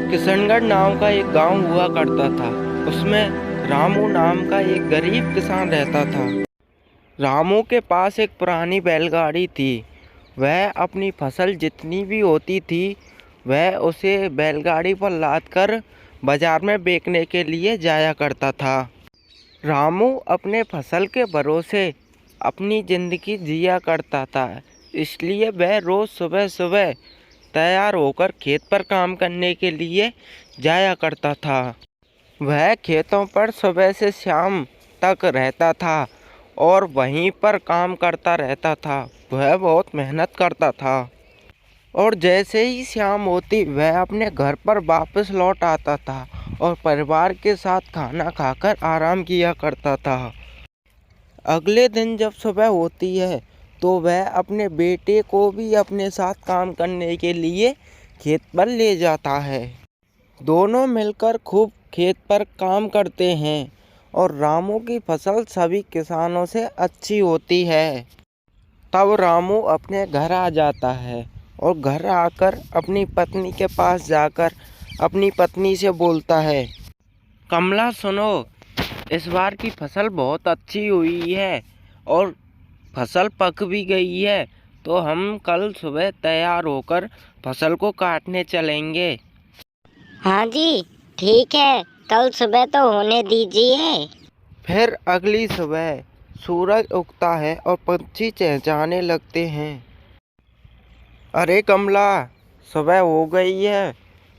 किशनगढ़ नाम का एक गांव हुआ करता था। उसमें रामू नाम का एक गरीब किसान रहता था। रामू के पास एक पुरानी बैलगाड़ी थी। वह अपनी फसल जितनी भी होती थी वह उसे बैलगाड़ी पर लादकर बाजार में बेचने के लिए जाया करता था। रामू अपने फसल के भरोसे अपनी ज़िंदगी जिया करता था, इसलिए वह रोज़ सुबह सुबह तैयार होकर खेत पर काम करने के लिए जाया करता था। वह खेतों पर सुबह से शाम तक रहता था और वहीं पर काम करता रहता था। वह बहुत मेहनत करता था और जैसे ही शाम होती वह अपने घर पर वापस लौट आता था और परिवार के साथ खाना खाकर आराम किया करता था। अगले दिन जब सुबह होती है तो वह अपने बेटे को भी अपने साथ काम करने के लिए खेत पर ले जाता है। दोनों मिलकर खूब खेत पर काम करते हैं और रामू की फसल सभी किसानों से अच्छी होती है। तब रामू अपने घर आ जाता है और घर आकर अपनी पत्नी के पास जाकर अपनी पत्नी से बोलता है, कमला सुनो, इस बार की फसल बहुत अच्छी हुई है और फसल पक भी गई है, तो हम कल सुबह तैयार होकर फसल को काटने चलेंगे। हाँ जी, ठीक है, कल सुबह तो होने दीजिए। फिर अगली सुबह सूरज उगता है और पक्षी चहचहाने लगते हैं। अरे कमला, सुबह हो गई है,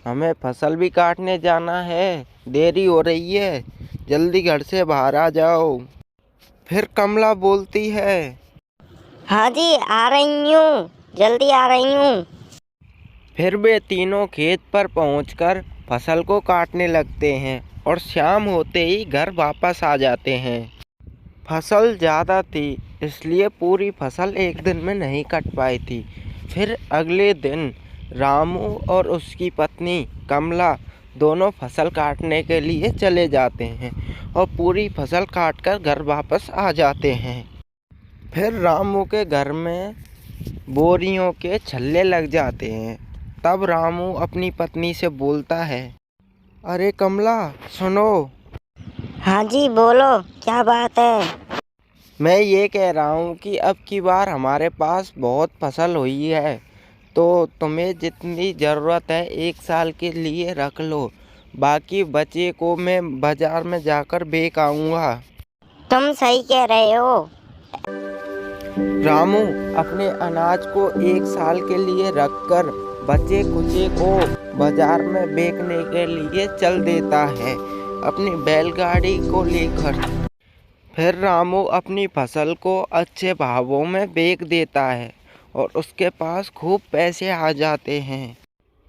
हमें फसल भी काटने जाना है, देरी हो रही है, जल्दी घर से बाहर आ जाओ। फिर कमला बोलती है, हाँ जी, आ रही हूँ, जल्दी आ रही हूँ। फिर वे तीनों खेत पर पहुंचकर फसल को काटने लगते हैं और शाम होते ही घर वापस आ जाते हैं। फसल ज़्यादा थी, इसलिए पूरी फसल एक दिन में नहीं कट पाई थी। फिर अगले दिन रामू और उसकी पत्नी कमला दोनों फसल काटने के लिए चले जाते हैं और पूरी फसल काटकर घर वापस आ जाते हैं। फिर रामू के घर में बोरियों के छल्ले लग जाते हैं। तब रामू अपनी पत्नी से बोलता है, अरे कमला सुनो, हाँ जी, बोलो, क्या बात है? मैं ये कह रहा हूँ कि अब की बार हमारे पास बहुत फसल हुई है, तो तुम्हें जितनी ज़रूरत है एक साल के लिए रख लो, बाकी बचे को मैं बाजार में जाकर बेच आऊँगा। तुम सही कह रहे हो। रामू अपने अनाज को एक साल के लिए रखकर बचे कुचे को बाजार में बेचने के लिए चल देता है अपनी बैलगाड़ी को लेकर। फिर रामू अपनी फसल को अच्छे भावों में बेच देता है और उसके पास खूब पैसे आ जाते हैं।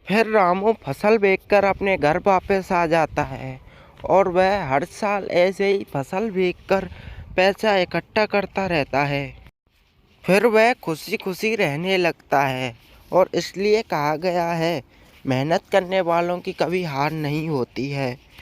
फिर रामू फसल बेचकर अपने घर वापस आ जाता है और वह हर साल ऐसे ही फसल बेचकर पैसा इकट्ठा करता रहता है। फिर वह खुशी खुशी रहने लगता है और इसलिए कहा गया है, मेहनत करने वालों की कभी हार नहीं होती है।